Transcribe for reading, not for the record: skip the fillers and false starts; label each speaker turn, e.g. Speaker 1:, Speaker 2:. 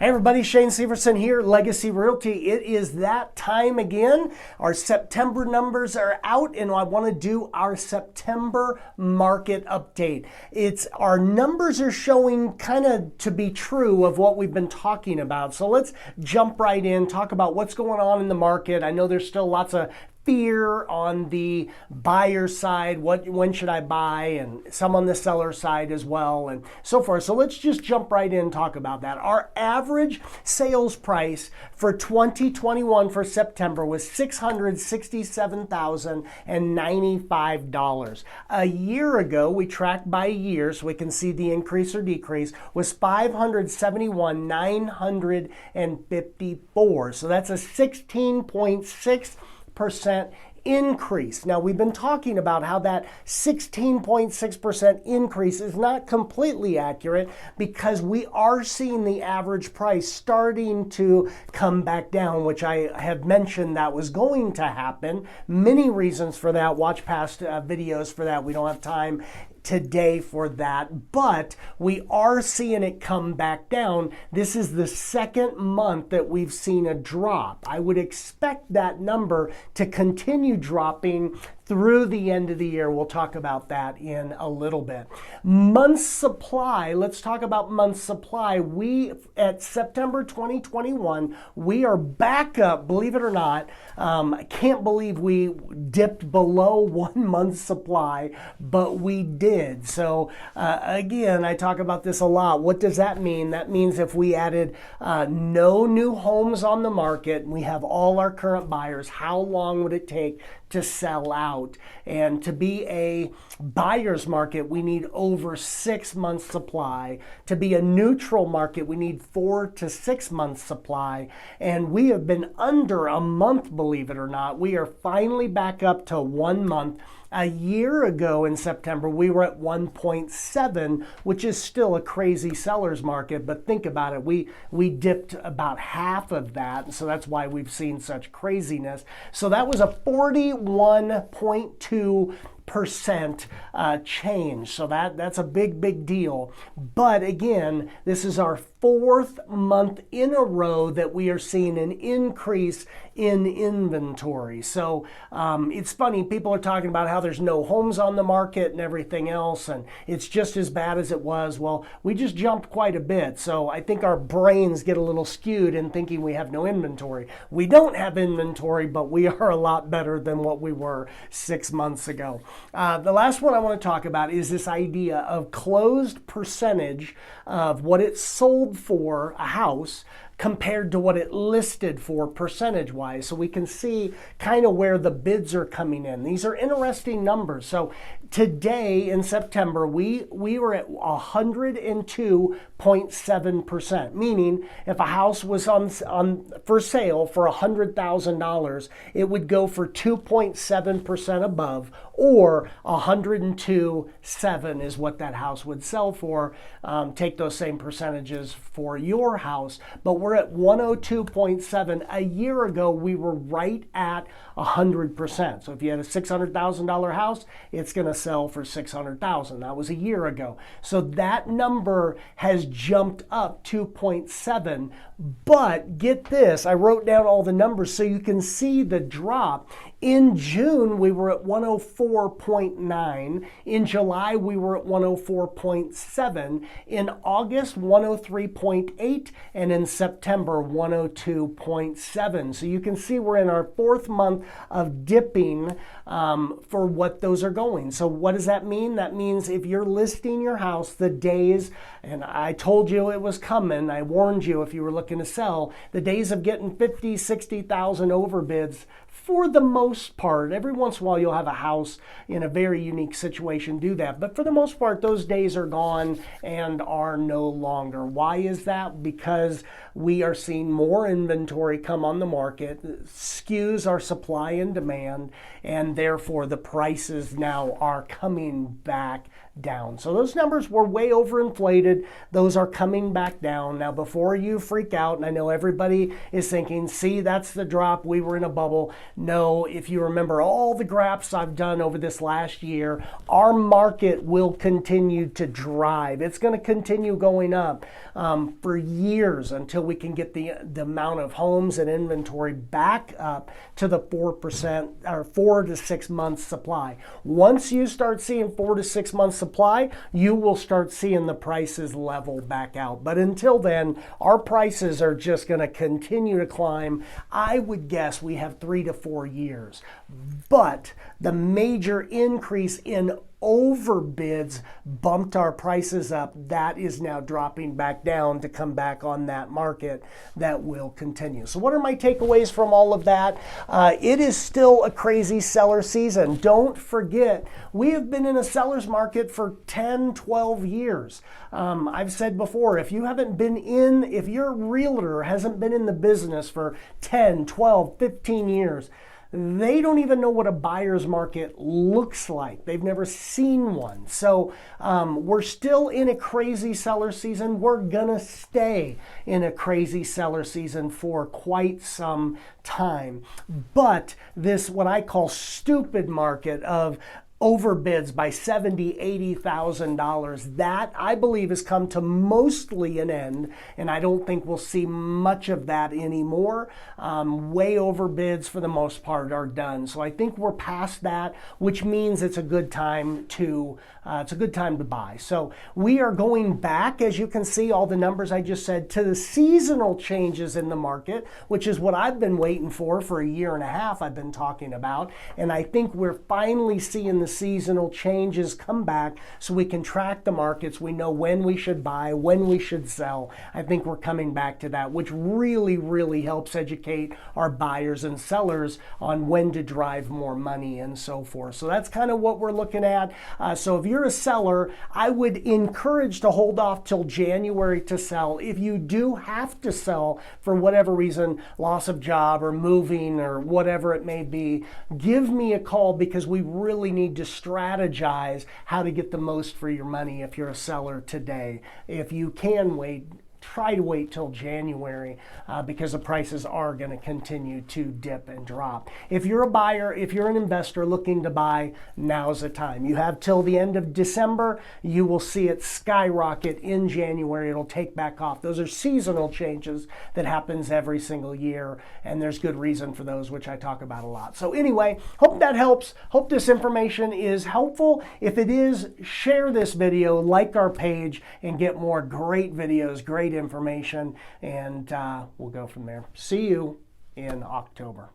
Speaker 1: Hey everybody, Shane Severson here, Legacy Realty. It is that time again. Our September numbers are out and I want to do our September market update. Our numbers are showing kind of to be true of what we've been talking about. So let's jump right in, talk about what's going on in the market. I know there's still lots of fear on the buyer side, when should I buy, and some on the seller side as well, and so forth. So let's just jump right in and talk about that. Our average sales price for 2021 for September was $667,095. A year ago, we tracked by year so we can see the increase or decrease, was $571,954. So that's a 16.6% increase. Now, we've been talking about how that 16.6% increase is not completely accurate because we are seeing the average price starting to come back down, which I have mentioned that was going to happen. Many reasons for that. Watch past videos for that. We don't have time today for that, but we are seeing it come back down. This is the second month that we've seen a drop. I would expect that number to continue dropping through the end of the year. We'll talk about that in a little bit. Months supply, let's talk about months supply. At September 2021, we are back up, believe it or not. I can't believe we dipped below 1 month's supply, but we did. So again, I talk about this a lot. What does that mean? That means if we added no new homes on the market, and we have all our current buyers, how long would it take to sell out? And to be a buyer's market, we need over 6 months supply. To be a neutral market, we need 4 to 6 months supply. And we have been under a month, believe it or not. We are finally back up to 1 month. A year ago in September, we were at 1.7, which is still a crazy seller's market. But think about it, we dipped about half of that. So that's why we've seen such craziness. So that was a 41.2% change. So that's a big deal. But again, this is our 4th month in a row that we are seeing an increase in inventory. So it's funny, people are talking about how there's no homes on the market and everything else, and it's just as bad as it was. Well, we just jumped quite a bit. So I think our brains get a little skewed in thinking we have no inventory. We don't have inventory, but we are a lot better than what we were 6 months ago. The last one I want to talk about is this idea of closed percentage of what it sold for a house compared to what it listed for percentage-wise. So we can see kind of where the bids are coming in. These are interesting numbers. So today in September, we were at 102.7%, meaning if a house was on for sale for $100,000, it would go for 2.7% above, or 102.7 is what that house would sell for. Take those same percentages for your house, but we're at 102.7. A year ago, we were right at 100%. So if you had a $600,000 house, it's going to sell for $600,000. That was a year ago. So that number has jumped up 2.7. But get this, I wrote down all the numbers so you can see the drop. In June, we were at 104.9. In July, we were at 104.7. In August, 103.8. And in September, 102.7. So you can see we're in our 4th month of dipping for what those are going. So what does that mean? That means if you're listing your house, the days, and I told you it was coming, I warned you if you were looking to sell, the days of getting 50, 60,000 overbids, for the most part, every once in a while you'll have a house in a very unique situation do that. But for the most part, those days are gone and are no longer. Why is that? Because we are seeing more inventory come on the market, skews our supply and demand, and therefore the prices now are coming back down. So those numbers were way overinflated. Those are coming back down. Now, before you freak out, and I know everybody is thinking, see, that's the drop, we were in a bubble. No, if you remember all the graphs I've done over this last year, our market will continue to drive. It's going to continue going up for years until we can get the amount of homes and inventory back up to the 4% or 4 to 6 months supply. Once you start seeing 4 to 6 months supply, you will start seeing the prices level back out. But until then, our prices are just going to continue to climb. I would guess we have 3 to 4 years. But the major increase in overbids bumped our prices up. That is now dropping back down to come back on that market that will continue. So what are my takeaways from all of that? It is still a crazy seller season. Don't forget, we have been in a seller's market for 10, 12 years. I've said before, if your realtor hasn't been in the business for 10, 12, 15 years, they don't even know what a buyer's market looks like. They've never seen one. So we're still in a crazy seller season. We're gonna stay in a crazy seller season for quite some time. But this, what I call stupid market of overbids by $70,000, $80,000. That, I believe, has come to mostly an end, and I don't think we'll see much of that anymore. Way overbids, for the most part, are done. So I think we're past that, which means it's a good time to buy. So we are going back, as you can see, all the numbers I just said, to the seasonal changes in the market, which is what I've been waiting for a year and a half. I've been talking about, and I think we're finally seeing the seasonal changes come back so we can track the markets. We know when we should buy, when we should sell. I think we're coming back to that, which really, really helps educate our buyers and sellers on when to drive more money and so forth. So that's kind of what we're looking at. So if you're a seller, I would encourage to hold off till January to sell. If you do have to sell for whatever reason, loss of job or moving or whatever it may be, give me a call, because we really need to strategize how to get the most for your money if you're a seller today. If you can wait, try to wait till January because the prices are going to continue to dip and drop. If you're a buyer, if you're an investor looking to buy, now's the time. You have till the end of December. You will see it skyrocket in January. It'll take back off. Those are seasonal changes that happens every single year, and there's good reason for those, which I talk about a lot. So anyway, hope that helps. Hope this information is helpful. If it is, share this video, like our page, and get more great videos, great information, and we'll go from there. See you in October.